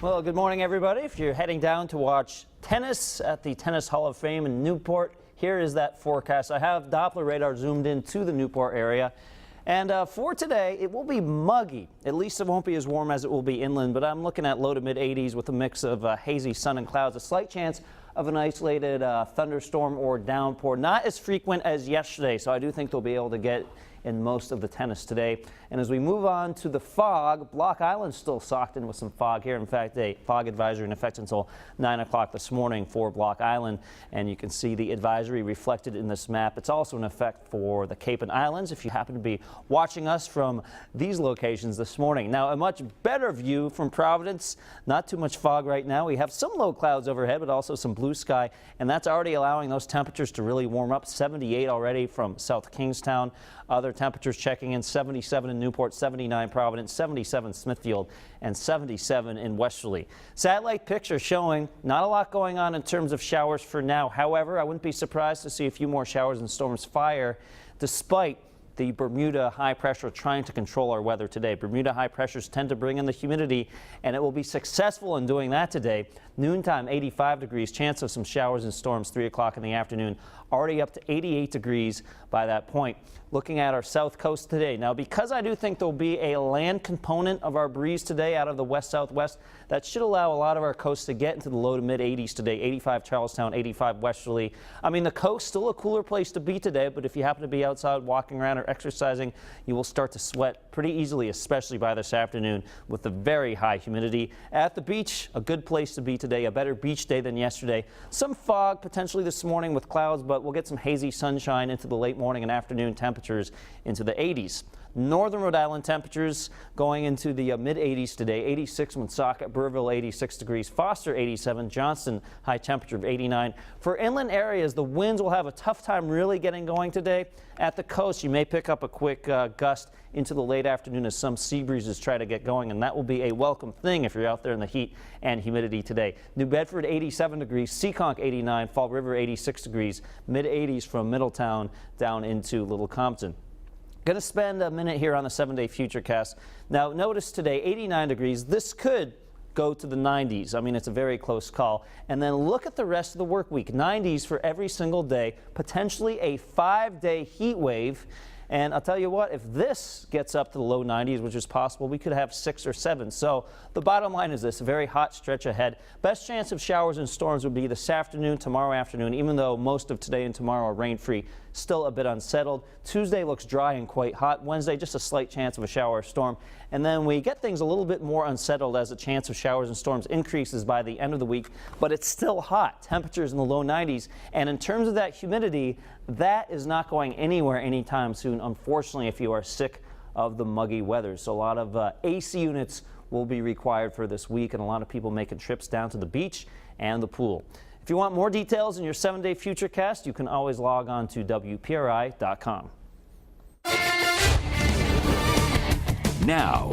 Well, good morning, everybody. If you're heading down to watch tennis at the Tennis Hall of Fame in Newport, here is that forecast. I have Doppler radar zoomed in to the Newport area. And for today, it will be muggy. At least it won't be as warm as it will be inland, but I'm looking at low to mid 80s with a mix of hazy sun and clouds. A slight chance of an isolated thunderstorm or downpour. Not as frequent as yesterday, so I do think they'll be able to get in most of the tennis today. And as we move on to the fog, Block Island still socked in with some fog here. In fact, a fog advisory in effect until 9 o'clock this morning for Block Island. And you can see the advisory reflected in this map. It's also in effect for the Cape and Islands if you happen to be watching us from these locations this morning. Now, a much better view from Providence. Not too much fog right now. We have some low clouds overhead, but also some blue sky. And that's already allowing those temperatures to really warm up. 78 already from South Kingstown. Other temperatures checking in: 77 in Newport, 79 Providence, 77 Smithfield, and 77 in Westerly. Satellite picture showing not a lot going on in terms of showers for now. However, I wouldn't be surprised to see a few more showers and storms fire despite the Bermuda high pressure trying to control our weather today. Bermuda high pressures tend to bring in the humidity, and it will be successful in doing that today. Noontime, 85 degrees, chance of some showers and storms 3 o'clock in the afternoon, already up to 88 degrees by that point. Looking at our south coast today. Now, because I do think there'll be a land component of our breeze today out of the west-southwest, that should allow a lot of our coast to get into the low to mid 80s today. 85 Charlestown, 85 Westerly. I mean, the coast still a cooler place to be today, but if you happen to be outside walking around or exercising, you will start to sweat pretty easily, especially by this afternoon with the very high humidity. At the beach, a good place to be today. A better beach day than yesterday. Some fog potentially this morning with clouds, but we'll get some hazy sunshine into the late morning and afternoon. Temperatures into the 80s. Northern Rhode Island temperatures going into the mid 80s today. 86 Woonsocket, Burville 86 degrees, Foster 87, Johnston high temperature of 89. For inland areas, the winds will have a tough time really getting going today. At the coast, you may pick up a quick gust into the late afternoon as some sea breezes try to get going, and that will be a welcome thing if you're out there in the heat and humidity today. New Bedford 87 degrees, Seekonk 89, Fall River 86 degrees, mid 80s from Middletown down into Little Compton. Going to spend a minute here on the 7-day futurecast. Now, notice today 89 degrees. This could go to the 90s. I mean, it's a very close call. And then look at the rest of the work week. 90s for every single day, potentially a 5-day heat wave. And I'll tell you what, if this gets up to the low 90s, which is possible, we could have 6 or 7. So the bottom line is this: a very hot stretch ahead. Best chance of showers and storms would be this afternoon, tomorrow afternoon, even though most of today and tomorrow are rain-free. Still a bit unsettled. Tuesday looks dry and quite hot. Wednesday, just a slight chance of a shower or storm. And then we get things a little bit more unsettled as the chance of showers and storms increases by the end of the week. But it's still hot. Temperatures in the low 90s. And in terms of that humidity, that is not going anywhere anytime soon, unfortunately, if you are sick of the muggy weather. So a lot of AC units will be required for this week, and a lot of people making trips down to the beach and the pool. If you want more details in your 7-day futurecast, you can always log on to WPRI.com. Now,